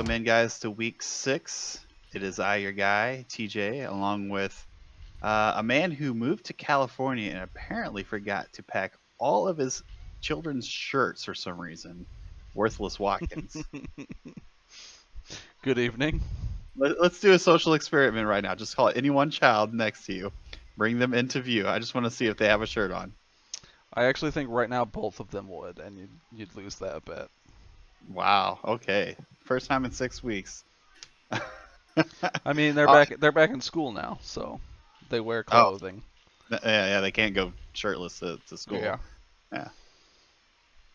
Welcome in, guys, to week 6. It is I, your guy, TJ, along with a man who moved to California and apparently forgot to pack all of his children's shirts for some reason. Worthless Watkins. Good evening. Let's do a social experiment right now. Just call any one child next to you. Bring them into view. I just want to see if they have a shirt on. I actually think right now both of them would, and you'd lose that bet. Wow. Okay. First time in 6 weeks. I mean, Uh, they're back in school now, so they wear oh, clothing. yeah. They can't go shirtless to school. Yeah, Yeah.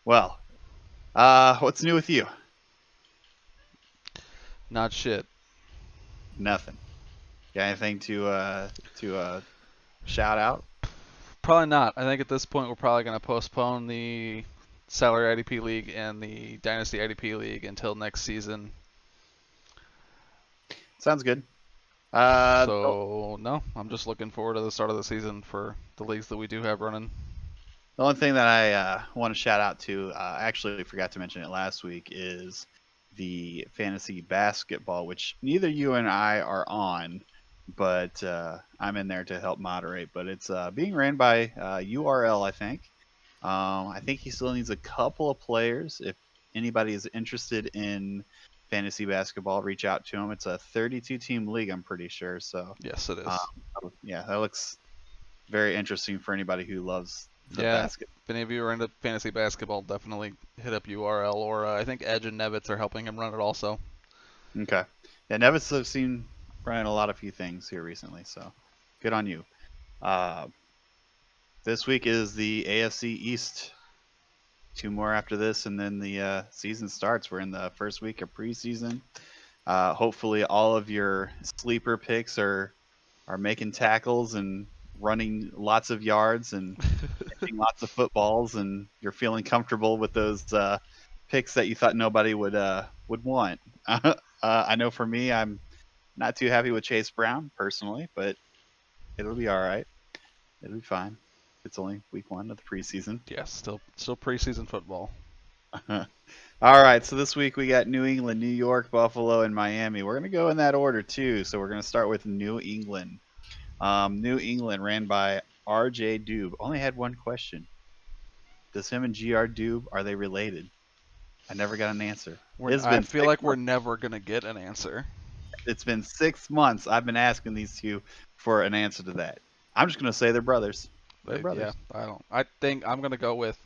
Well, what's new with you? not shit. Nothing. Got anything to shout out? Probably not. I think at this point we're probably going to postpone the Salary IDP League and the Dynasty IDP League until next season. Sounds good. The So no, I'm just looking forward to the start of the season for the leagues that we do have running. only thing that I want to shout out to, I actually forgot to mention it last week, is the fantasy basketball, which neither you and I are on, but I'm in there to help moderate. But it's being ran by URL, I think. I think he still needs a couple of players. If anybody is interested in fantasy basketball, reach out to him. It's a 32 team league, I'm pretty sure. So, Yes, it um, is. yeah, that looks very interesting for anybody who loves the Yeah, basket. if any of you are into fantasy basketball, definitely hit up URL, or I think Edge and Nevitz are helping him run it also. Okay. Yeah, Nevis have seen running a lot of few things here recently, so good on you. Uh, this week is the AFC East. 2 more after this, and then the season starts. We're in the first week of preseason. Hopefully, all of your sleeper picks are making tackles and running lots of yards and hitting lots of footballs, and you're feeling comfortable with those picks that you thought nobody would want. I know for me, I'm not too happy with Chase Brown personally, but it'll be all right. It'll be fine. It's only week 1 of the preseason. Yes, still preseason football. All right, so this week we got New England, New York, Buffalo, and Miami. We're going to go in that order too. So we're going to start with New England. New England ran by R.J. Dube. Only had one question. Does him and G.R. Dube, are they related? I never got an answer. It's I been feel six like we're months. never gonna get an answer. It's been 6 months. I've been asking these two for an answer to that. I'm just going to say they're brothers. They're Yeah, brothers. I don't. I think I'm gonna go with.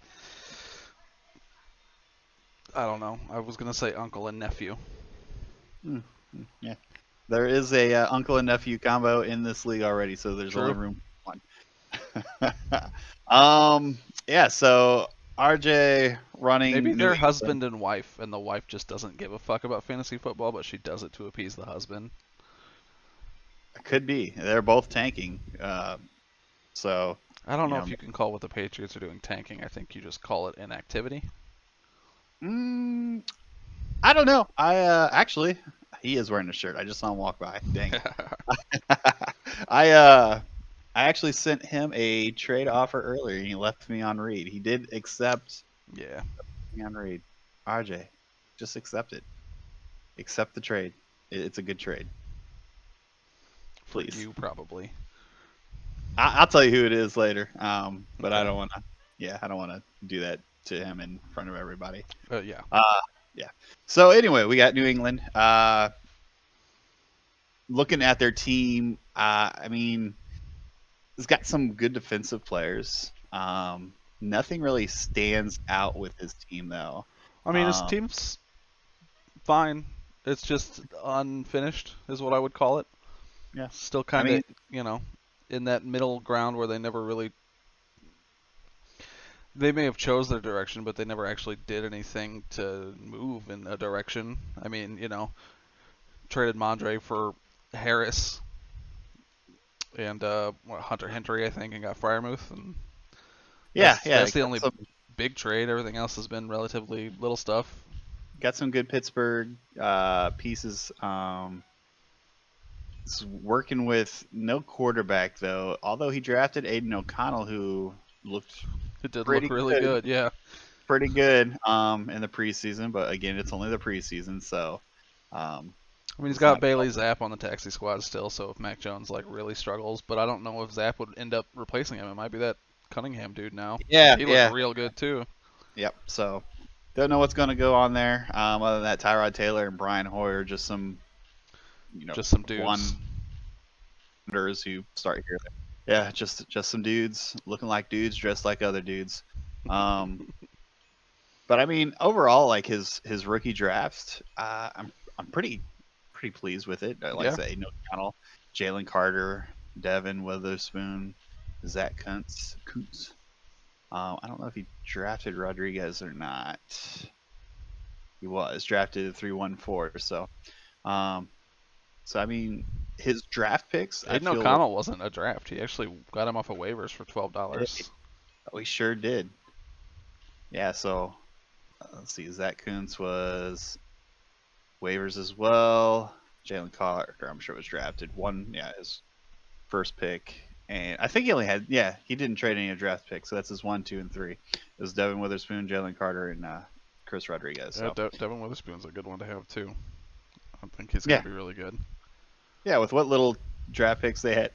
I don't know. I was gonna say uncle and nephew. Mm, yeah. There is a uncle and nephew combo in this league already, so there's only True. room for one. um, yeah. So RJ Maybe running New they're England. husband and wife, and the wife just doesn't give a fuck about fantasy football, but she does it to appease the husband. Could be. They're both tanking. So I don't you know know, if you can call what the Patriots are doing tanking. I think you just call it inactivity. mm, I don't know. I actually, he is wearing a shirt. I just saw him walk by. Dang it. I I actually sent him a trade offer earlier, and he left me on read. He did accept Yeah, me on read. RJ, just accept it. Accept the trade. It's a good trade. for Please. you probably. I'll tell you who it is later. But I Okay. don't want to. Yeah, I don't want to do that to him in front of everybody. Yeah. Uh, yeah. So anyway, we got New England. Looking at their team, I mean, it's got some good defensive players. Nothing really stands out with his team though. I mean, his Um, team's fine. It's just unfinished, is what I would call it. yeah. Still I kind of, mean, in that middle ground where they never really. They may have chose their direction, but they never actually did anything to move in a direction. I mean, traded Mondre for Harris and Hunter Henry, I think, and got Fryermuth, and yeah, yeah. that's the only big trade. Everything else has been relatively little stuff. Got some good Pittsburgh pieces. Is working with no quarterback though. Although he drafted Aiden O'Connell, who looked It did look pretty really good, good, yeah. pretty good in the preseason. But again, it's only the preseason, so I mean, he's It's got not. Bailey Zapp on the taxi squad still, so if Mac Jones like really struggles, but I don't know if Zapp would end up replacing him. It might be that Cunningham dude now. Yeah, He looked yeah, real good too. yep. So don't know what's going to go on there. Other than that, Tyrod Taylor and Brian Hoyer, just some Just some dudes. wonders who start here. Yeah, just some dudes looking like dudes, dressed like other dudes. Um, but I mean, overall, like his rookie draft, I'm pretty pleased with it. Like I Yeah. say, no Connell, Jalen Carter, Devin Witherspoon, Zach Kuntz. I don't know if he drafted Rodriguez or not. He was drafted at 314. Um, so I mean, his draft picks, I Aiden feel O'Connell wasn't a draft. He actually got him off of waivers for $12. we sure did. Yeah. So let's see. Zach Kuntz was waivers as well. Jalen Carter, I'm sure was drafted. Yeah, his first pick. And I think he only had, yeah, he didn't trade any draft picks. So that's his 1, 2, and 3. It was Devin Witherspoon, Jalen Carter, and Chris Rodriguez. Yeah, So, Devin Witherspoon's a good one to have too. I think he's going yeah. to be really good. Yeah, with what little draft picks they had,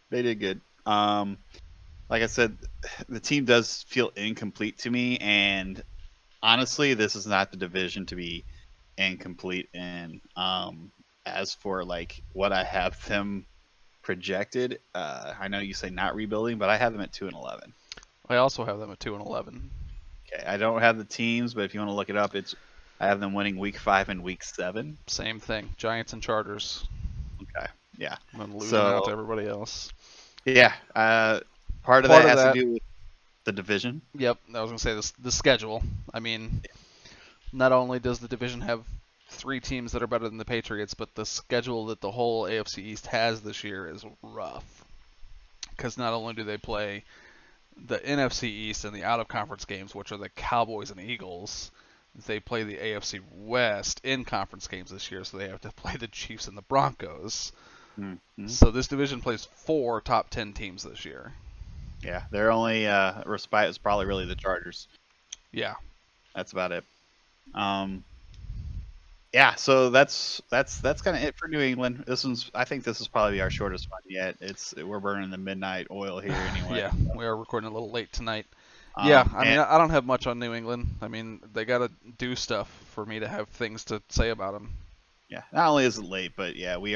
they did good. Like I said, the team does feel incomplete to me. And honestly, this is not the division to be incomplete in. As for like what I have them projected, I know you say not rebuilding, but I have them at 2-11. I also have them at 2-11. Okay, I don't have the teams, but if you want to look it up, I have them winning week 5 and week 7. Same thing. Giants and Chargers. Okay, yeah. And then losing out to So everybody else. yeah, part of Part that of has to that, do with the division. yep, I was going to say this, the schedule. I mean, not only does the division have 3 teams that are better than the Patriots, but the schedule that the whole AFC East has this year is rough. Because not only do they play the NFC East and the out of conference games, which are the Cowboys and Eagles, they play the AFC West in conference games this year, so they have to play the Chiefs and the Broncos. Mm-hmm. So this division plays 4 top 10 teams this year. Yeah, their only respite is probably really the Chargers. Yeah. That's about it. Yeah, so that's kind of it for New England. I think this is probably our shortest one yet. We're burning the midnight oil here anyway. Yeah, we are recording a little late tonight. Yeah, I mean, And I don't have much on New England. I mean, they got to do stuff for me to have things to say about them. yeah, not only is it late, but yeah, we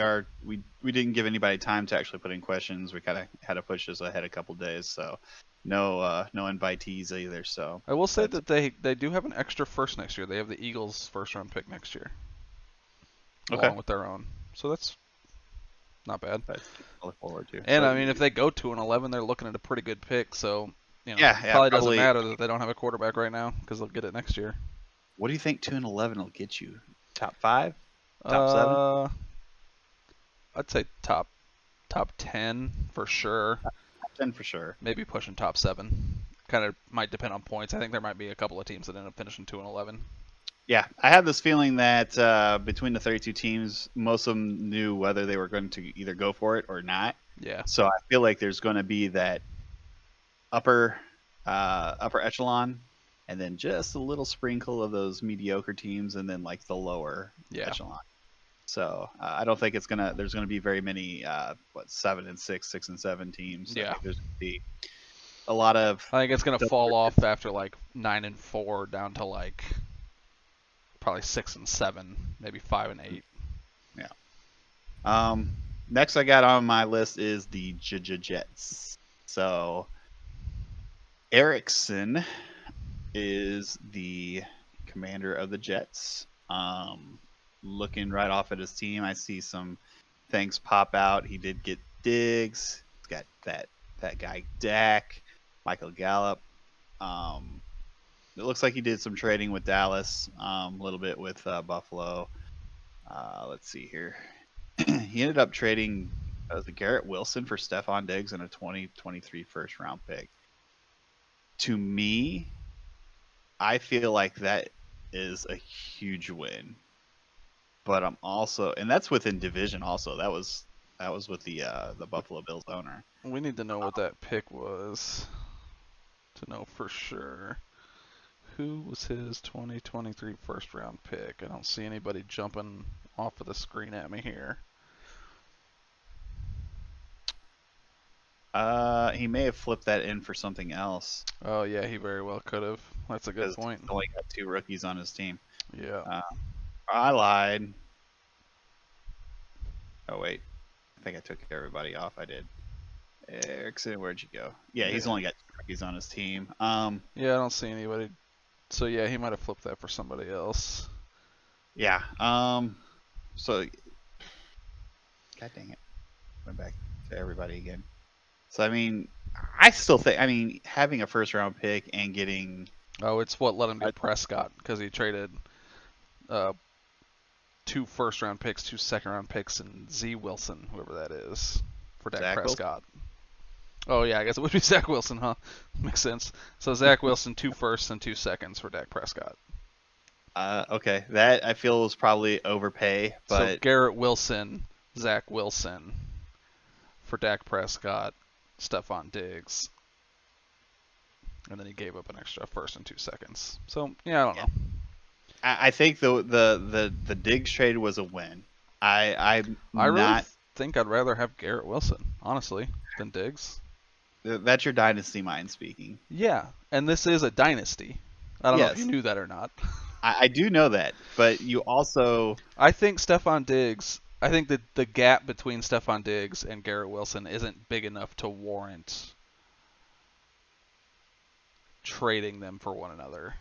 didn't give anybody time to actually put in questions. We kind of had to push this ahead a couple days, so no invitees either. So I will say that's that they do have an extra first next year. They have the Eagles' first round pick next year, okay. along with their own. So that's not bad. That's to look forward to. And So, I mean, if they go 2-11, they're looking at a pretty good pick. So yeah, probably doesn't probably. matter that they don't have a quarterback right now because they'll get it next year. What do you think 2-11 will get you? Top 5, top 7, Uh, I'd say top 10 for sure. top 10 for sure. Maybe pushing top 7. Kind of might depend on points. I think there might be a couple of teams that end up finishing 2-11. Yeah, I have this feeling that between the 32 teams, most of them knew whether they were going to either go for it or not. Yeah. So I feel like there's going to be that upper echelon, and then just a little sprinkle of those mediocre teams, and then like the lower echelon. So I don't think there's gonna be very many 7 and 6, 6 and 7 teams. Yeah. I think there's gonna be a lot of. I think it's gonna fall off after like 9 and 4 down to like probably 6 and 7, maybe 5 and 8. Yeah. Next I got on my list is the Jets. So Erickson is the commander of the Jets. Looking right off at his team, I see some things pop out. He did get Diggs. He's got that guy Dak, Michael Gallup. It looks like he did some trading with Dallas, a little bit with Buffalo. Let's see here. He ended up trading the Garrett Wilson for Stephon Diggs and a 2023 first round pick. To me, I feel like that is a huge win. But I'm also, and that's within division. Also, that was with the Buffalo Bills owner. We need to know what that pick was to know for sure Who was his 2023 first round pick? I don't see anybody jumping off of the screen at me here. He may have flipped that in for something else Oh yeah, he very well could have. That's a good because point. he's only got 2 rookies on his team. Yeah. I lied. Oh wait, I think I took everybody off. I did. Erickson, where'd you go? Yeah, he's Yeah. only got 2 rookies on his team. Yeah, I don't see anybody. So yeah, he might have flipped that for somebody else. Yeah. So, God dang it, went back to everybody again. So I mean, I still think. I mean, having a first round pick and getting Oh, it's what let him get Prescott because he traded 2 first round picks, 2 second round picks, and Z Wilson, whoever that is, for Dak Zach Wilson. Prescott. Oh yeah, I guess it would be Zach Wilson, huh? Makes sense. So Zach Wilson, 2 firsts and 2 seconds for Dak Prescott. Okay, that I feel was probably overpay, So but Garrett Wilson, Zach Wilson for Dak Prescott, Stephon Diggs, and then he gave up an extra first and 2 seconds. So yeah, I don't know. I think the Diggs trade was a win. I'm I really not. think I'd rather have Garrett Wilson, honestly, than Diggs. That's your dynasty mind speaking. Yeah, and this is a dynasty. I don't know if you Yes, knew that or not. I do know that, but you also. I think Stephon Diggs. I think that the gap between Stephon Diggs and Garrett Wilson isn't big enough to warrant trading them for one another.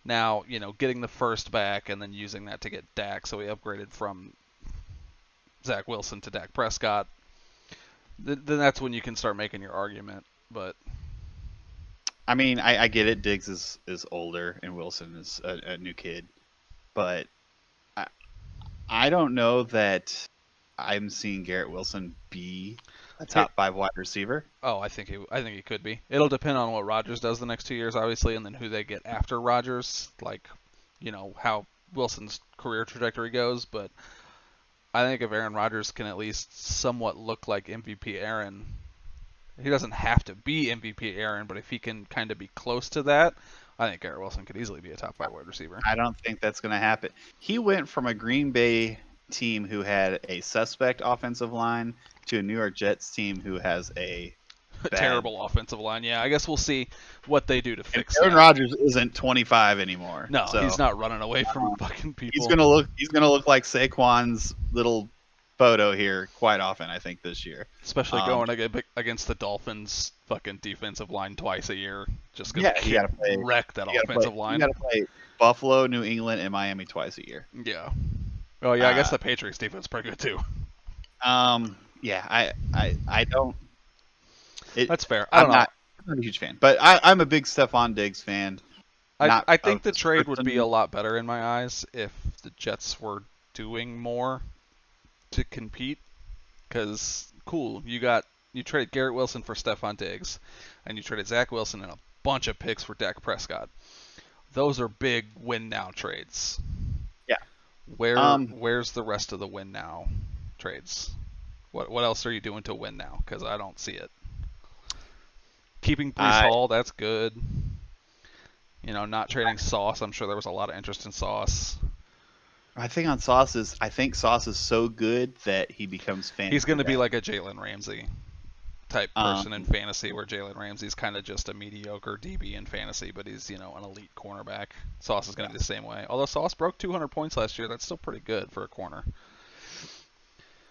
Now, getting the first back and then using that to get Dak, so we upgraded from Zach Wilson to Dak Prescott. Then that's when you can start making your argument. But I mean, I get it. Diggs is older and Wilson is a new kid, but I don't know that I'm seeing Garrett Wilson be a top 5 wide receiver. oh, I think he could be. It'll depend on what Rodgers does the next 2 years, obviously, and then who they get after Rodgers. Like, how Wilson's career trajectory goes. But I think if Aaron Rodgers can at least somewhat look like MVP Aaron, he doesn't have to be MVP Aaron, but if he can kind of be close to that, I think Garrett Wilson could easily be a top 5 wide receiver. I don't think that's going to happen. He went from a Green Bay team who had a suspect offensive line to a New York Jets team who has a bad... terrible offensive line. Yeah, I guess we'll see what they do to fix Aaron that. Rodgers isn't 25 anymore. No, so, he's not running away from fucking people. He's gonna look like Saquon's little photo here quite often, I think, this year. Especially going against the Dolphins' fucking defensive line twice a year. Just Yeah, gonna wreck that offensive line. You got to play Buffalo, New England, and Miami twice a year. Yeah. Oh yeah, I guess the Patriots defense is pretty good too. Yeah, I don't. That's fair. I'm not a huge fan, but I'm a big Stephon Diggs fan. I think the trade would be a lot better in my eyes if the Jets were doing more to compete. Because cool, you traded Garrett Wilson for Stephon Diggs, and you traded Zach Wilson and a bunch of picks for Dak Prescott. Those are big win now trades. Yeah. Where's the rest of the win now trades? What else are you doing to win now? Because I don't see it. Keeping Breece Hall, that's good. Not trading Sauce. I'm sure there was a lot of interest in Sauce. I think Sauce is so good that he becomes fantasy. He's going to be like a Jalen Ramsey type person in fantasy, where Jalen Ramsey's kind of just a mediocre DB in fantasy, but he's an elite cornerback. Sauce is going to be the same way. Although Sauce broke 200 points last year, that's still pretty good for a corner.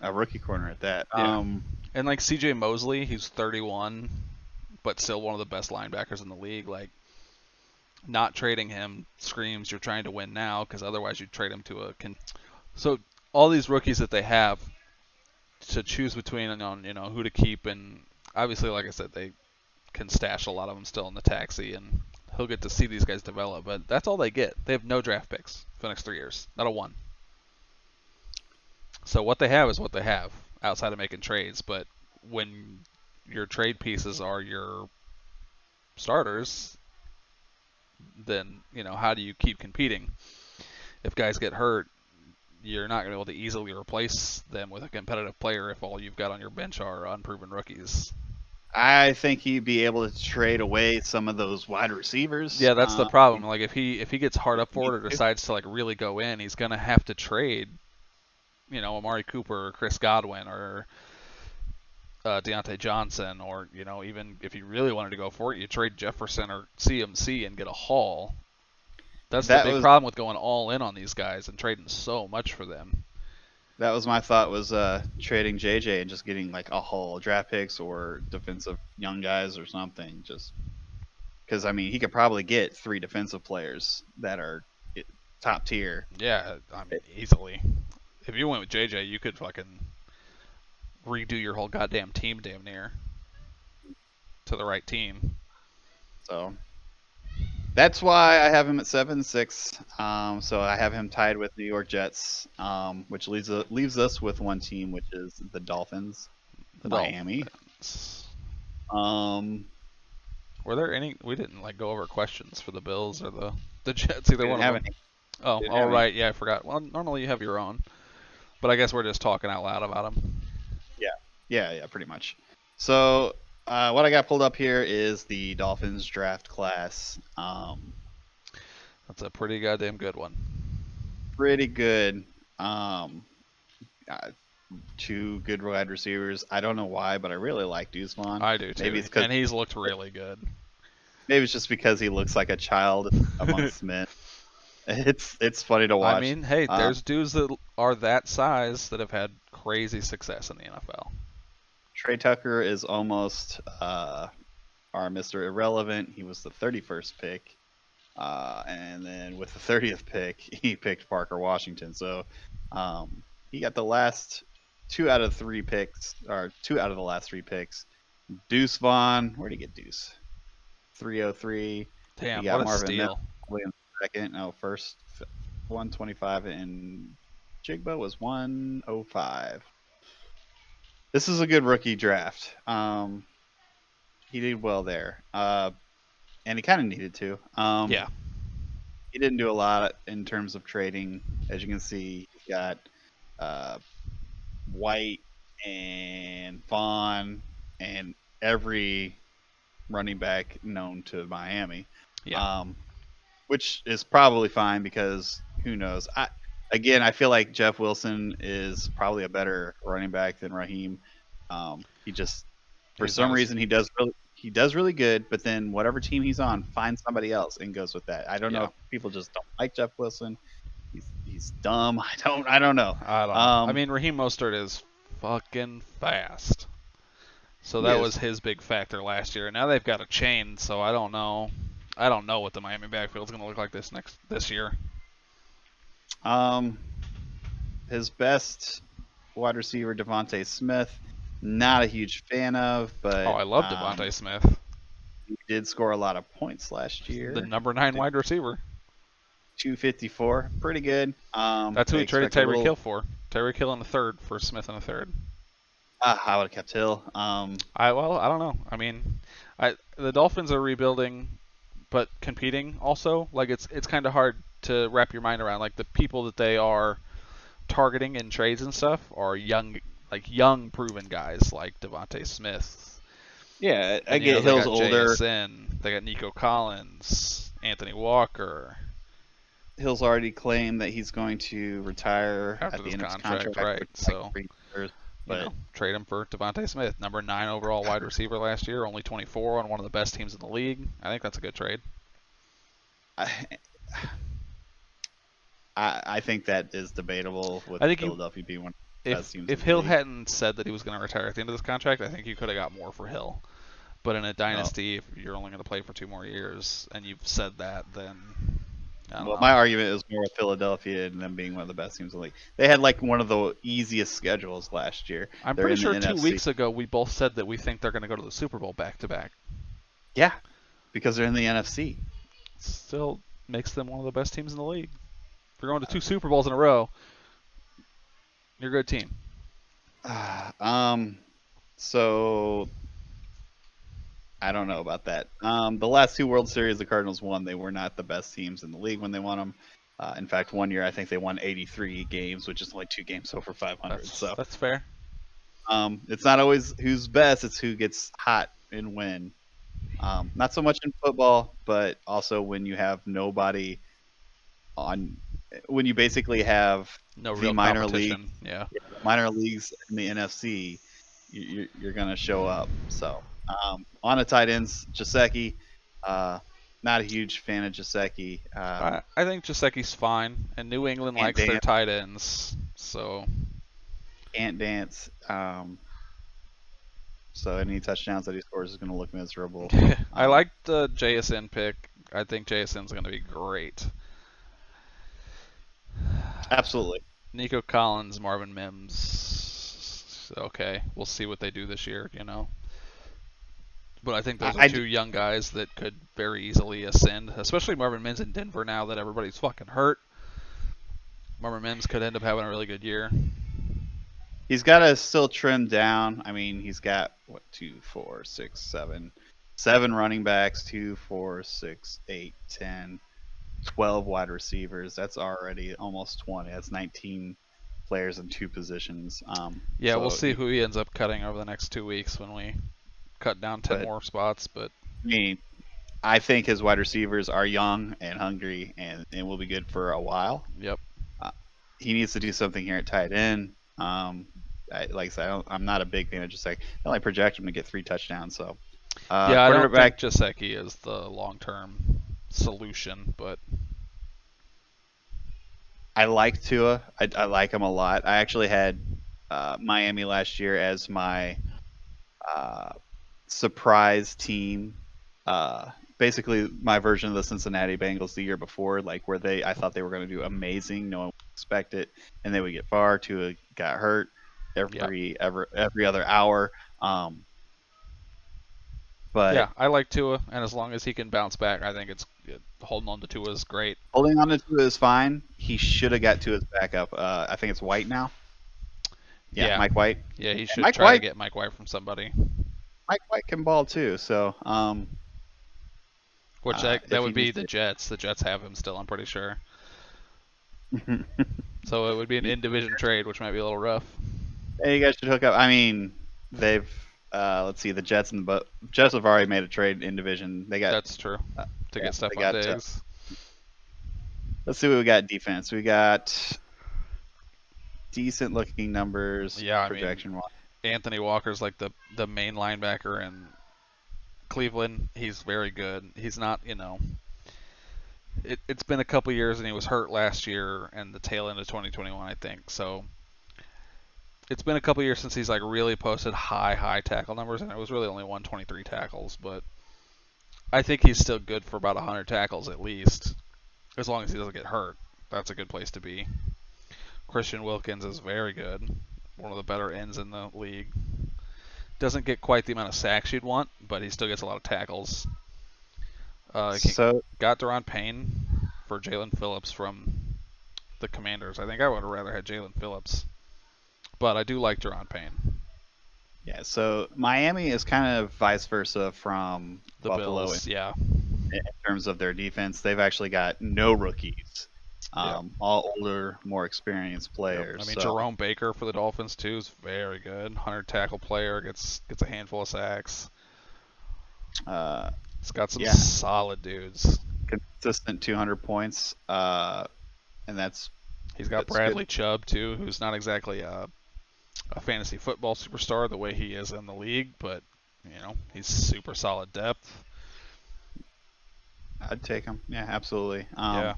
A rookie corner at that. Yeah. And like CJ Mosley, he's 31, but still one of the best linebackers in the league. Like, not trading him screams you're trying to win now, because otherwise you'd trade him to a. So all these rookies that they have to choose between on who to keep, and obviously, like I said, they can stash a lot of them still in the taxi, and he'll get to see these guys develop. But that's all they get. They have no draft picks for the next 3 years, not a one. So what they have is what they have outside of making trades. But when your trade pieces are your starters, then how do you keep competing? If guys get hurt, you're not going to be able to easily replace them with a competitive player if all you've got on your bench are unproven rookies. I think he'd be able to trade away some of those wide receivers. Yeah, that's the problem. He Like if he gets hard up for it or needs to. decides to like really go in, he's gonna have to trade, Amari Cooper or Chris Godwin or Deontay Johnson, or even if you really wanted to go for it, you trade Jefferson or CMC and get a haul. That's the That big was problem with going all in on these guys and trading so much for them. that was my thought was trading JJ and just getting like a whole draft picks or defensive young guys or something. Just because I mean he could probably get 3 defensive players that are top tier. Yeah, I mean easily. If you went with JJ, you could fucking redo your whole goddamn team damn near to the right team. So that's why I have him at 7-6. So I have him tied with New York Jets, which leaves us with one team, which is the Dolphins, The Miami. Dolphins. Um, Were there any? We didn't like go over questions for the Bills or the Jets. Either one of them. Oh, all right. Yeah, I forgot. Well, normally you have your own, but I guess we're just talking out loud about them. yeah, pretty much. So what I got pulled up here is the Dolphins draft class. That's a pretty goddamn good one. Pretty good. Uh, 2 good wide receivers. I don't know why, but I really like Deuce Vaughn. I do too. Maybe it's because And he's looked really good. maybe it's just because he looks like a child amongst men. It's funny to watch. I mean, hey, there's dudes that are that size that have had crazy success in the NFL. Trey Tucker is almost our Mr. Irrelevant. He was the 31st pick. And then with the 30th pick, he picked Parker Washington. So he got the last 2 out of the last 3 picks. Deuce Vaughn, where'd he get Deuce? 303. Damn, He got what a Marvin steal. Williams second. No, first 125, and Jigba was 105. This is a good rookie draft. He did well there, and he kind of needed to. Yeah. He didn't do a lot in terms of trading. As you can see, he got uh, White and Vaughn and every running back known to Miami. Yeah. Which is probably fine because who knows? I feel like Jeff Wilson is probably a better running back than Raheem. He just for He's some not as- reason he does really good, but then whatever team he's on, finds somebody else and goes with that. I don't know Yeah. if people just don't like Jeff Wilson. He's dumb. I don't know. I don't know. I mean, Raheem Mostert is fucking fast. So He that is. was his big factor last year. Now they've got a chain, so I don't know. I don't know what the Miami backfield's going to look like this year. His best wide receiver Devontae Smith, not a huge fan of, but I love Devontae Smith. He did score a lot of points last year. The number 9 wide receiver. 254, pretty good. That's who he traded expect a Tyreek little- Hill for. Tyreek Hill in the third for Smith in the third. I would have kept Hill. I don't know. I mean, the Dolphins are rebuilding, but competing also. Like it's kind of hard to wrap your mind around. Like the people that they are targeting in trades and stuff are young proven guys like Devontae Smith. Yeah, I And, get they Hill's got older. JSN, they got Nico Collins, Anthony Walker. Hill's already claimed that he's going to retire After at the this end of his contract, contract, right, which is so, 3 years. But Trade him for Devontae Smith, number 9 overall wide receiver last year, only 24 on one of the best teams in the league. I think that's a good trade. I think that is debatable with I think Philadelphia being one of the best teams. If in the Hill league. hadn't said that he was going to retire at the end of this contract, I think you could have got more for Hill. But in a dynasty, if you're only going to play for 2 more years, and you've said that, then I don't know. My argument is more with Philadelphia and them being one of the best teams in the league. They had like one of the easiest schedules last year. I'm They're pretty sure in the 2 NFC. weeks ago we both said that we think they're going to go to the Super Bowl back to back. Yeah, because they're in the NFC. Still makes them one of the best teams in the league. If you're going to 2 Super Bowls in a row, you're a good team. So I don't know about that. The last 2 World Series the Cardinals won, they were not the best teams in the league when they won them. In fact, one year I think they won 83 games, which is only 2 games over 500. That's fair. It's not always who's best; it's who gets hot and win. Not so much in football, but also when you have nobody on, when you basically have No the real minor league, competition. Yeah. minor leagues in the NFC, you're going to show up. So on the tight ends, Jaceki, not a huge fan of Jaceki. I think Jaseki's fine, and New England Can't likes their dance, tight ends. So can't dance. So any touchdowns that he scores is going to look miserable. I Um, like the JSN pick. I think JSN's going to be great. Absolutely. Nico Collins, Marvin Mims. Okay, we'll see what they do this year, But I think those are I, two young guys that could very easily ascend, especially Marvin Mims in Denver now that everybody's fucking hurt. Marvin Mims could end up having a really good year. he's got to still trim down. I mean, he's got what, 7 running backs, 2, 4, 6, 8, 10, 12 wide receivers. That's already almost 20. That's 19 players in 2 positions. Yeah, we'll see who he ends up cutting over the next 2 weeks when we cut down 10 but more spots. But I mean, I think his wide receivers are young and hungry and will be good for a while. yep. Uh, he needs to do something here at tight end. Like I said, I'm not a big fan of just like they only project him to get 3 touchdowns. So Yeah, I don't think quarterback, Jaceki is the long-term solution, but I like Tua. I like him a lot. I actually had Miami last year as my uh, surprise team. Basically, my version of the Cincinnati Bengals the year before, like where I thought they were going to do amazing. No one would expect it, and they would get far. Tua got hurt yeah. every other hour. But Yeah, I like Tua, and as long as he can bounce back, I think holding on to Tua is great. holding on to Tua is fine. He should have got Tua's backup. I think it's White now. Yeah, Yeah, Mike White. yeah, he And should try to get Mike White from somebody. Mike White can ball too. So Which that if he would be needs the to, Jets. The Jets have him still, I'm pretty sure. So it would be an in-division trade, which might be a little rough. hey, you guys should hook up. I mean, they've let's see, the Jets and the Jets have already made a trade in division. They got That's true. To yeah, get they Stephon got. Diggs. Let's see what we got defense. We got decent looking numbers Yeah, I mean, projection wise. Anthony Walker's like the main linebacker in Cleveland. He's very good. He's not, it's been a couple years and he was hurt last year and the tail end of 2021, I think. So it's been a couple years since he's like really posted high tackle numbers, and it was really only 123 tackles, but I think he's still good for about 100 tackles at least, as long as he doesn't get hurt. That's a good place to be. Christian Wilkins is very good, one of the better ends in the league. Doesn't get quite the amount of sacks you'd want, but he still gets a lot of tackles. So Got Deron Payne for Jalen Phillips from the Commanders. I think I would have rather had Jalen Phillips, but I do like Deron Payne. yeah, so Miami is kind of vice versa from The Buffalo Bills, yeah. in terms of their defense. They've actually got no rookies, Yep. all older, more experienced Yep. players. I mean, So Jerome Baker for the Dolphins too is very good. 100 tackle player, gets a handful of sacks. It's got some yeah, solid dudes. consistent 200 points, and that's He's got good. Bradley Chubb too, who's not exactly a fantasy football superstar the way he is in the league, but he's super solid depth. I'd take him. Yeah, absolutely. Yeah.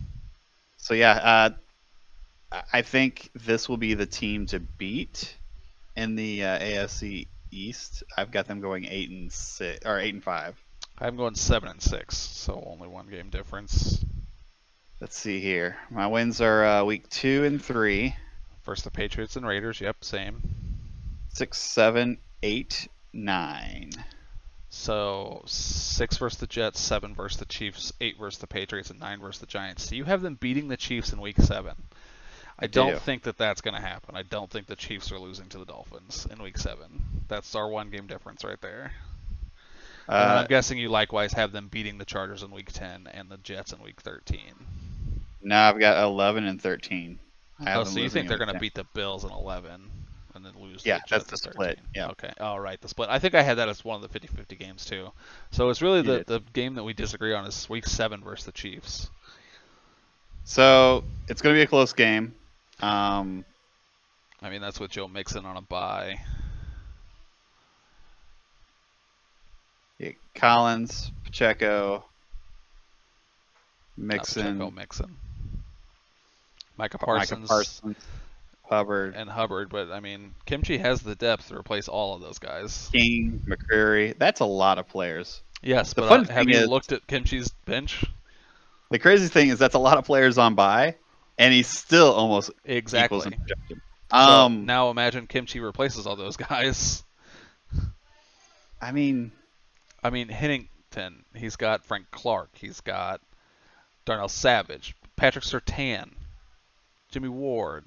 So yeah, I think this will be the team to beat in the AFC East. I've got them going 8-6 or 8-5. I'm going 7-6, so only one game difference. Let's see here. My wins are week 2 and 3. Versus the Patriots and Raiders. Yep, same. 6, 7, 8, 9. So 6 versus the Jets, 7 versus the Chiefs, 8 versus the Patriots, and 9 versus the Giants. So you have them beating the Chiefs in Week 7. I don't think that that's going to happen. I don't think the Chiefs are losing to the Dolphins in Week 7. That's our one game difference right there. And I'm guessing you likewise have them beating the Chargers in Week 10 and the Jets in Week 13. Now I've got 11 and 13. So you think they're going to beat the Bills in 11? and then lose to Yeah, the that's Jets the in split. 13. Yeah, Okay, all right, the split. I think I had that as one of the 50-50 games too. So it's really you did. the game that we disagree on is Week 7 versus the Chiefs. So it's going to be a close game. Um, I mean, that's with Joe Mixon on a bye. yeah, Collins, Pacheco, Not Pacheco, Mixon, Mixon. Micah Micah Parsons Parsons, Hubbard, and Hubbard, but I mean, Kimchi has the depth to replace all of those guys. King, McCreary. That's a lot of players. Yes, The but funny have thing you is, looked at Kimchi's bench? the crazy thing is that's a lot of players on bye, and he still almost equals in Exactly. projection. So now imagine Kimchi replaces all those guys. I mean, I mean, Hennington, he's got Frank Clark, he's got Darnell Savage, Patrick Surtain, Jimmy Ward,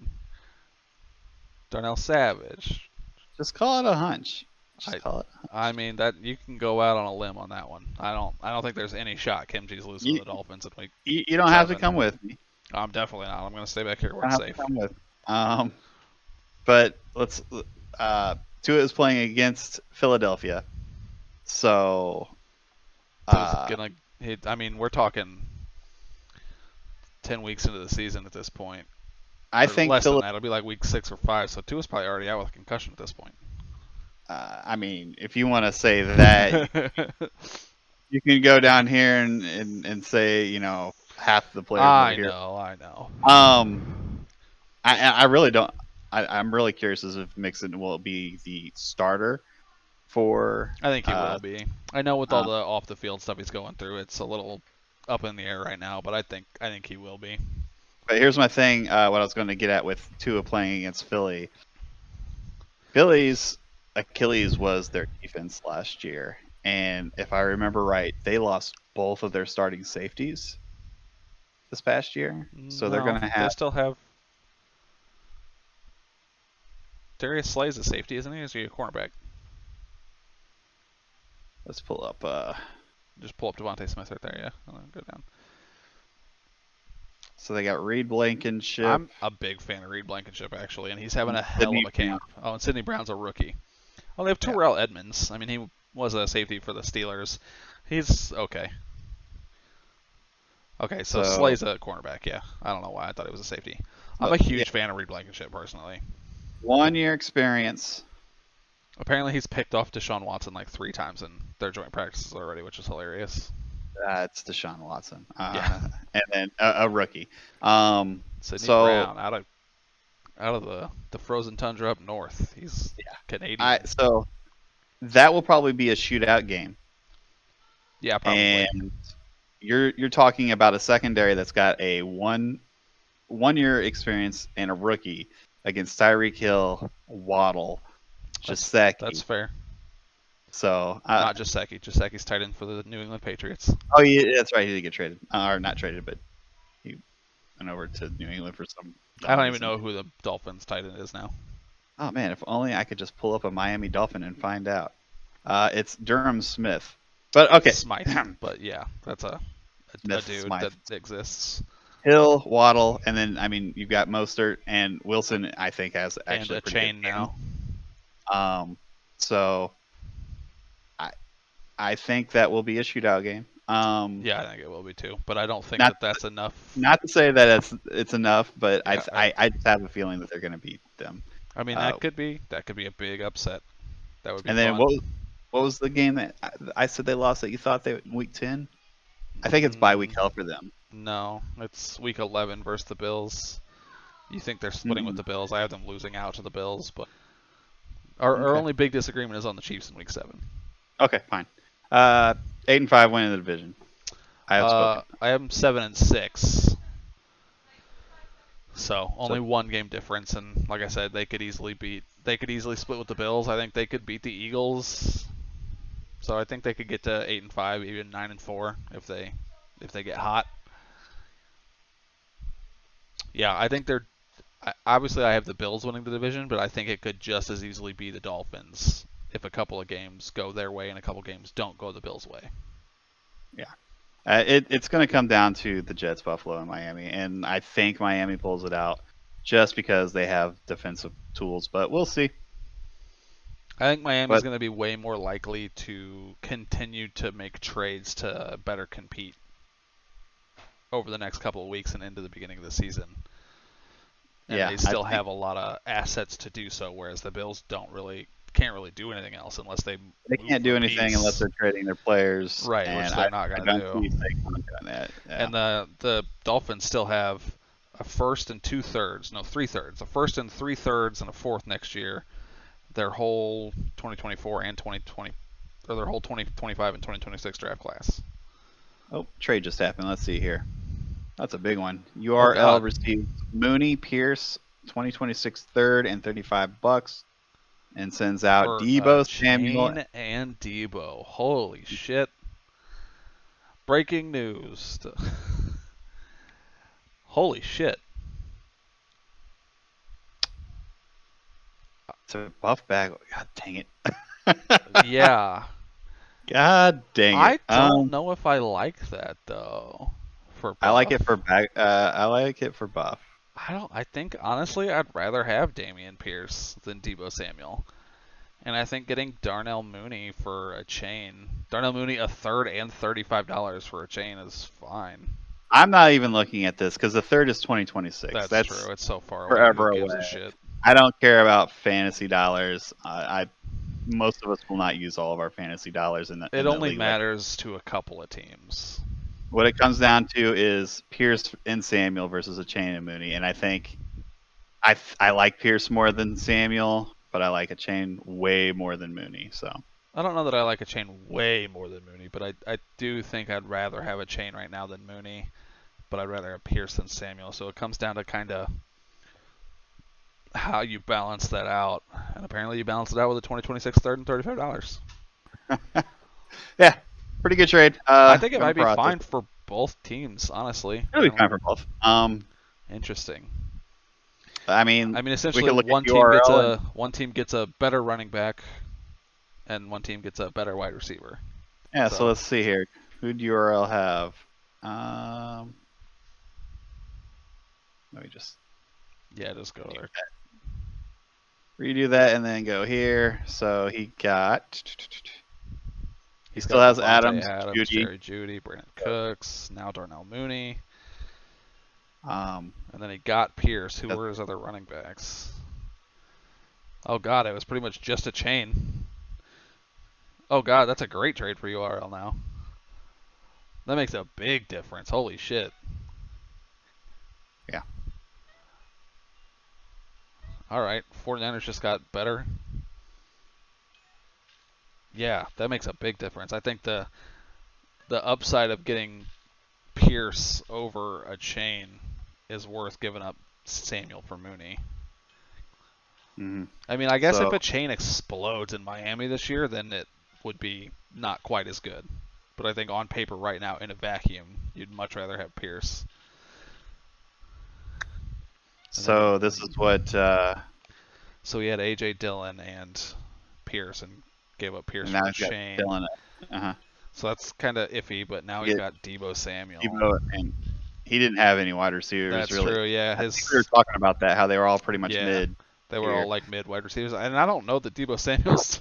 Darnell Savage. just call it a hunch. I Just call it. I mean that you can go out on a limb on that one. I don't think there's any shot Kimchi's losing You, to the Dolphins in week you don't have to 7. come with me. I'm definitely not. I'm gonna stay back here You where don't it's have to safe. come with. But let's. Tua is playing against Philadelphia, so So is it uh, gonna? I mean, we're talking 10 weeks into the season at this point, I or think less than that. It'll be like week 6 or 5. So Tua's probably already out with a concussion at this point. I mean, if you want to say that, you can go down here and say, half the players that are I here. know, I know. I really don't. I'm really curious as if Mixon will be the starter for. I think he will be. I know with all Uh, the off the field stuff he's going through, it's a little up in the air right now, but I think he will be. but here's my thing. What I was going to get at with Tua playing against Philly. Philly's Achilles was their defense last year, and if I remember right, they lost both of their starting safeties this past year. So they're No, going to they have. still have Darius Slay's a safety, isn't he? Is he a cornerback? Let's pull up. Just pull up Devontae Smith right there, yeah. And then go down. So they got Reed Blankenship. I'm a big fan of Reed Blankenship actually, and he's having a hell Sidney of a camp. Oh, and Sidney Brown's a rookie. Oh, they have Yeah. Terrell Edmonds. I mean, he was a safety for the Steelers. He's okay. Okay, so Slay's a cornerback. Yeah, I don't know why I thought he was a safety. I'm a huge fan of Reed Blankenship personally. 1 year experience. Apparently, he's picked off Deshaun Watson like 3 times in their joint practices already, which is hilarious. It's Deshaun Watson. Yeah. And then a rookie. Sidney So Brown out of the frozen tundra up north. He's Canadian. so that will probably be a shootout game. Yeah, probably. And you're talking about a secondary that's got a one year experience and a rookie against Tyreek Hill, Waddle, Gesicki. That's fair. So Not Gesicki. Gesicki's tight end for the New England Patriots. oh yeah, that's right. He did get traded, or not traded, but he went over to New England for some. I don't even know who the Dolphins tight end is now. Oh man, if only I could just pull up a Miami Dolphin and find out. It's Durham Smith. But okay, Smythe. But yeah, that's a Smith, dude Smythe. that exists. Hill, Waddle, and then I mean you've got Mostert and Wilson. I think has actually And a pretty chain good game. now. So I think that will be a shootout game. Yeah, I think it will be too. But I don't think that's enough. Not to say that it's enough, but Yeah, I just have a feeling that they're going to beat them. I mean, that could be a big upset. That would be. And then fun. what was the game that I said they lost that you thought they in week 10? I think it's bye week hell for them. No, it's week 11 versus the Bills. You think they're splitting with the Bills? I have them losing out to the Bills, but our only big disagreement is on the Chiefs in week 7. Okay, fine. 8-5 winning the division. I have spoken. I have them 7-6. So only one game difference, and like I said, they could easily split with the Bills. I think they could beat the Eagles. So I think they could get to 8-5, even 9-4 if they get hot. Yeah, I think they're obviously I have the Bills winning the division, but I think it could just as easily be the Dolphins if a couple of games go their way and a couple games don't go the Bills' way. Yeah. It's going to come down to the Jets, Buffalo, and Miami, and I think Miami pulls it out just because they have defensive tools. But we'll see. I think Miami's But going to be way more likely to continue to make trades to better compete over the next couple of weeks and into the beginning of the season. And yeah, they I still think have a lot of assets to do so, whereas the Bills can't really do anything else unless they they move can't for do anything unless piece. they're trading their players, Right, which and they're not I going to don't do. see Saquon doing that. Yeah. And the Dolphins still have a first and 2/3, no 3/3, a first and 3/3 and a fourth next year. Their whole 2024 and 2020, or their whole 2025 and 2026 draft class. Oh, trade just happened. Let's see here. That's a big one. Oh URL God. receives Mooney, Pierce, 2026 third and $35, and sends out For Debo Samuel. Chain and Debo. Holy shit. Breaking news. Holy shit. To buff bag. God dang it. Yeah. God dang it. I don't know if I like that though. For I like Buff. it for bag. I like it for buff. I think honestly I'd rather have Damian Pierce than Debo Samuel. And I think getting Darnell Mooney for a chain, Darnell Mooney a third and $35 for a chain is fine. I'm not even looking at this because the third is 2026. That's true. It's so far away. Forever Who gives away. a shit? I don't care about fantasy dollars. Most of us will not use all of our fantasy dollars in the. It In the only league. matters to a couple of teams. What it comes down to is Pierce and Samuel versus a chain and Mooney, and I think I like Pierce more than Samuel, but I like a chain way more than Mooney. So I don't know that I like a chain way more than Mooney, but I do think I'd rather have a chain right now than Mooney, but I'd rather have Pierce than Samuel. So it comes down to kind of how you balance that out. And apparently you balance it out with a 2026 third and $35. yeah, pretty good trade. I think it Gonna might be process. fine for both teams, honestly. It'll be fine for both. Interesting. I mean, Essentially, we can look one at team gets URL one team gets a better running back, and one team gets a better wide receiver. yeah, so let's see here. Who'd URL have? Let me just just go there. Redo that and then go here. So he got. He still got has Adams, Judy. Jerry Judy, Brandon Cooks, now Darnell Mooney. And then he got Pierce. Who were his other running backs? Oh God, it was pretty much just a chain. Oh God, that's a great trade for URL now. That makes a big difference. Holy shit. Yeah. All right, 49ers just got better. Yeah, that makes a big difference. I think the upside of getting Pierce over a chain is worth giving up Samuel for Mooney. Mm-hmm. I mean, I guess if a chain explodes in Miami this year, then it would be not quite as good. But I think on paper right now, in a vacuum, you'd much rather have Pierce. So this is what. So he had A.J. Dillon and Pierce and gave up Pierce now for Shane. So that's kind of iffy, but now he's got Debo Samuel. And he didn't have any wide receivers. That's really. True, yeah. We were talking about that, how they were all pretty much mid. They were all like mid wide receivers. And I don't know that Debo Samuel's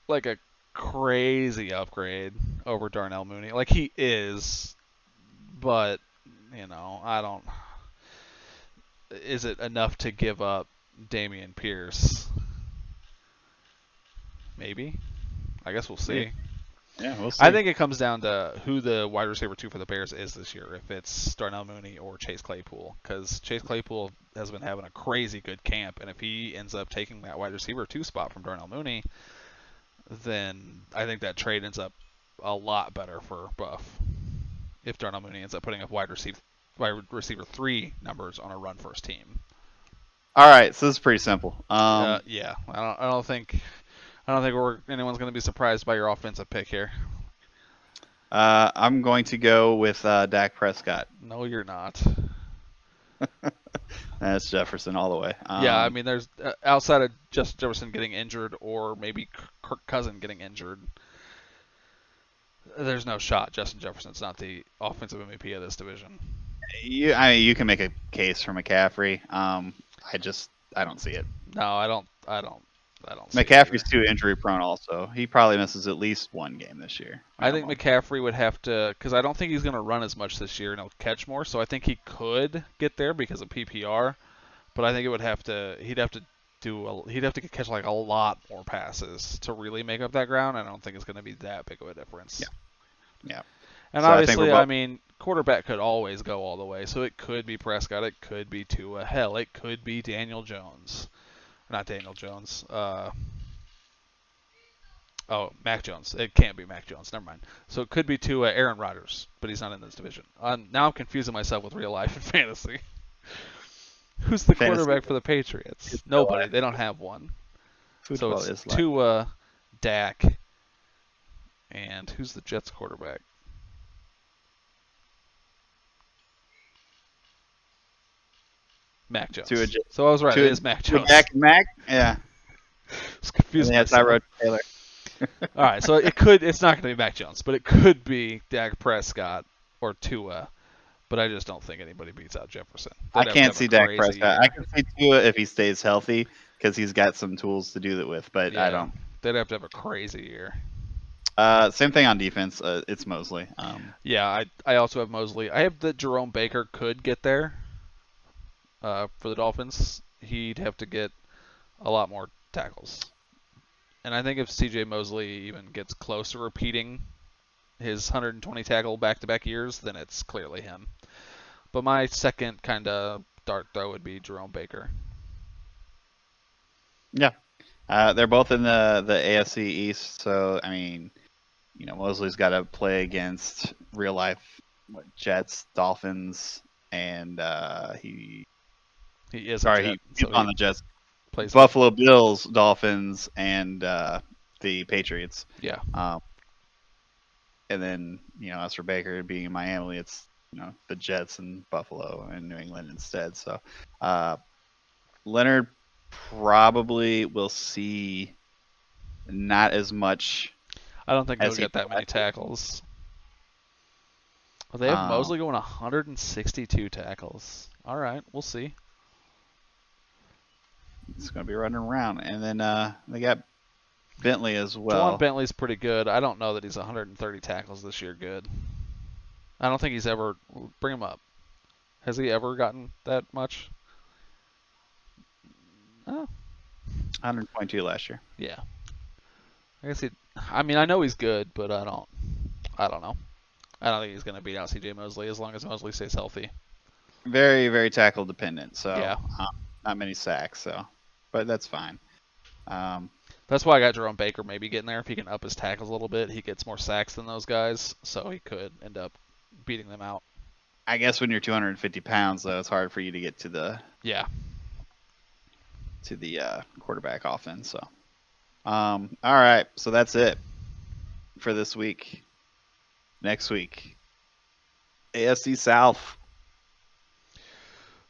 like a crazy upgrade over Darnell Mooney. Like he is, but, I don't... Is it enough to give up Damian Pierce? Maybe. I guess we'll see. Yeah, we'll see. I think it comes down to who the wide receiver 2 for the Bears is this year, if it's Darnell Mooney or Chase Claypool. Because Chase Claypool has been having a crazy good camp, and if he ends up taking that wide receiver 2 spot from Darnell Mooney, then I think that trade ends up a lot better for Buff. If Darnell Mooney ends up putting up wide receiver 3 numbers on a run first team. All right, so this is pretty simple. Yeah, I don't think anyone's going to be surprised by your offensive pick here. I'm going to go with Dak Prescott. No, you're not. That's Jefferson all the way. Yeah, I mean, there's outside of Justin Jefferson getting injured or maybe Kirk Cousins getting injured, there's no shot Justin Jefferson's not the offensive MVP of this division. You can make a case for McCaffrey. I don't see it. No, I don't see it McCaffrey's either. too injury prone. Also, he probably misses at least one game this year, I think minimum. McCaffrey would have to, because I don't think he's going to run as much this year and he'll catch more. So I think he could get there because of PPR, but I think it would have to. He'd have to catch like a lot more passes to really make up that ground. I don't think it's going to be that big of a Yeah, difference. yeah. And So I think we're obviously, I both. mean, quarterback could always go all the way. So it could be Prescott, it could be Tua, hell, it could be Daniel Jones. Not Daniel Jones. Mac Jones. It can't be Mac Jones. Never mind. So it could be Tua, Aaron Rodgers, but he's not in this division. Now I'm confusing myself with real life and fantasy. Who's the Fantasy quarterback for the Patriots? is real Nobody. life. They don't have one. So Football it's is life. Tua, Dak, and who's the Jets quarterback? Mac To a Jones. So I was right. It is Mac to a Jones. Mac. Yeah, Just and confusing then myself. Tyrod Taylor. All right, so it could. It's not going to be Mac Jones, but it could be Dak Prescott or Tua. But I just don't think anybody beats out Jefferson. I They'd have to can't have a see Dak crazy Prescott. I year. can see Tua if he stays healthy because he's got some tools to do that with. But I Yeah, don't. they'd have to have a crazy year. Same thing on defense. It's Mosley. Yeah, I also have Mosley. I have that Jerome Baker could get there for the Dolphins. He'd have to get a lot more tackles. And I think if C.J. Mosley even gets close to repeating his 120 tackle back-to-back years, then it's clearly him. But my second kind of dart throw would be Jerome Baker. Yeah, they're both in the AFC East. So I mean, Mosley's got to play against real life Jets, Dolphins, and He is a sorry, Jet, he's so on he the Jets, plays for. Buffalo Bills, Dolphins, and the Patriots. Yeah. Um, and then as for Baker being in Miami, it's the Jets and Buffalo and New England instead. So Leonard probably will see not as much I don't think he'll as he get did that many last year. tackles. Well, they have Um, Mosley going 162 tackles. All right, we'll see. it's going to be running around, and then they got Bentley as Juwan well. Bentley's pretty good. I don't know that he's 130 tackles this year good. I don't think he's ever. Bring him up. Has he ever gotten that much? Oh, 122 last year. yeah. I guess he. I mean, I know he's good, but I don't. I don't know. I don't think he's going to beat out C.J. Mosley as long as Mosley stays healthy. Very, very tackle dependent. So Yeah. not many sacks. So, but that's fine. Um, That's why I got Jerome Baker maybe getting there. If he can up his tackles a little bit, he gets more sacks than those guys, so he could end up beating them out. I guess when you're 250 pounds, though, it's hard for you to get to the Yeah. quarterback offense. So, all right. So that's it for this week. Next week, AFC South.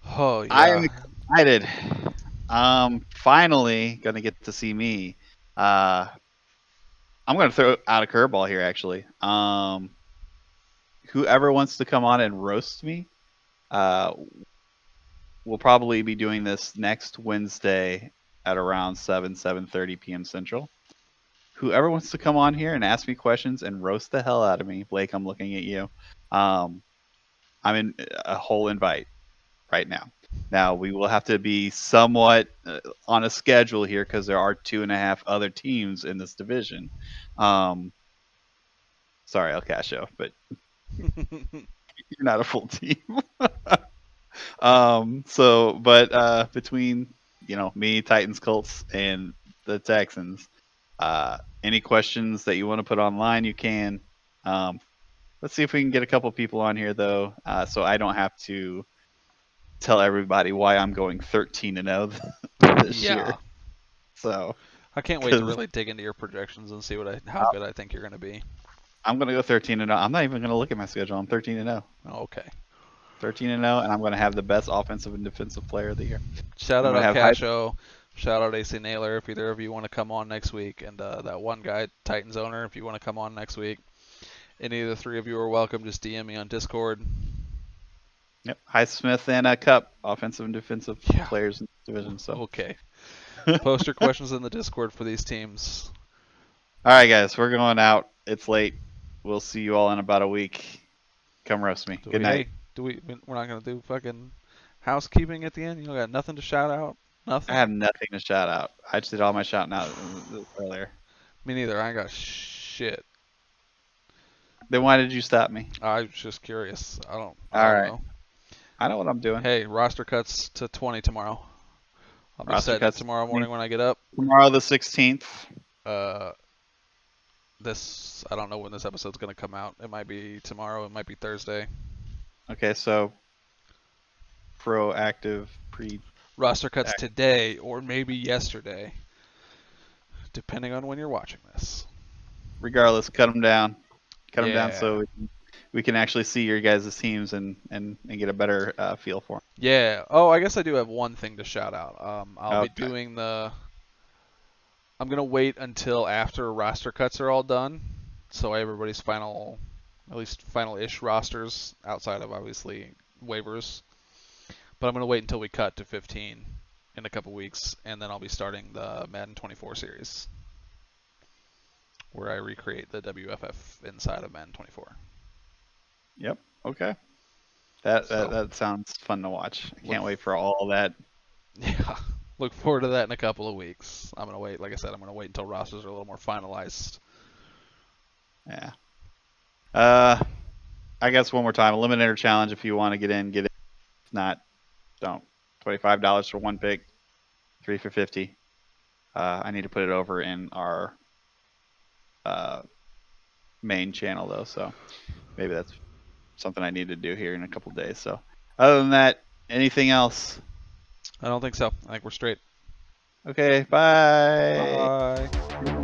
Oh I am yeah. excited. Finally gonna get to see me. I'm gonna throw out a curveball here, actually. Whoever wants to come on and roast me, uh, we'll probably be doing this next Wednesday at around 7:30 p.m. Central. Whoever wants to come on here and ask me questions and roast the hell out of me, Blake, I'm looking at you. I'm in a whole invite right now. Now we will have to be somewhat on a schedule here because there are 2.5 other teams in this division. Um, sorry, El Casio, but you're not a full team. But between me, Titans, Colts, and the Texans, any questions that you want to put online, you can. Let's see if we can get a couple people on here though, so I don't have to tell everybody why I'm going 13-0 this year. Yeah. So, I can't wait to because really dig into your projections and see how good I think you're going to be. I'm gonna go 13-0. I'm not even gonna look at my schedule. I'm 13-0. Oh, okay. 13-0, and I'm gonna have the best offensive and defensive player of the year. Shout I'm out gonna El have hype. Casio. Shout out AC Naylor if either of you want to come on next week. And that one guy, Titans owner, if you want to come on next week. Any of the three of you are welcome. Just DM me on Discord. Yep. Highsmith and Cup, offensive and defensive Yeah. players in the division. So. Okay. Post your questions in the Discord for these teams. All right, guys, we're going out. It's late. We'll see you all in about a week. Come roast me. Good night. We're not gonna do fucking housekeeping at the end? You don't got nothing to shout out? Nothing? I have nothing to shout out. I just did all my shouting out earlier. Me neither. I ain't got shit. Then why did you stop me? I was just curious. I don't All right. know. I know what I'm doing. Hey, roster cuts to 20 tomorrow. I'll be Roster setting it cuts tomorrow morning when I get up. Tomorrow the 16th. I don't know when this episode's gonna come out. It might be tomorrow. It might be Thursday. Okay, so proactive pre. Roster cuts today or maybe yesterday, depending on when you're watching this. Regardless, cut them down. Cut them down so we can actually see your guys' teams and get a better feel for them. Yeah. Oh, I guess I do have one thing to shout out. I'll be Okay. doing I'm gonna wait until after roster cuts are all done, so everybody's at least final-ish rosters outside of obviously waivers. But I'm gonna wait until we cut to 15 in a couple weeks, and then I'll be starting the Madden 24 series, where I recreate the WFF inside of Madden 24. Yep. Okay. That sounds fun to watch. I can't wait for all that. Yeah. Look forward to that in a couple of weeks. I'm gonna wait. Like I said, I'm gonna wait until rosters are a little more finalized. Yeah. I guess one more time, Eliminator Challenge. If you want to get in, get in. If not, don't. $25 for one pick, 3 for 50. I need to put it over in our main channel though, so maybe that's something I need to do here in a couple days. So, other than that, anything else? I don't think so. I think we're straight. Okay. Bye. Bye.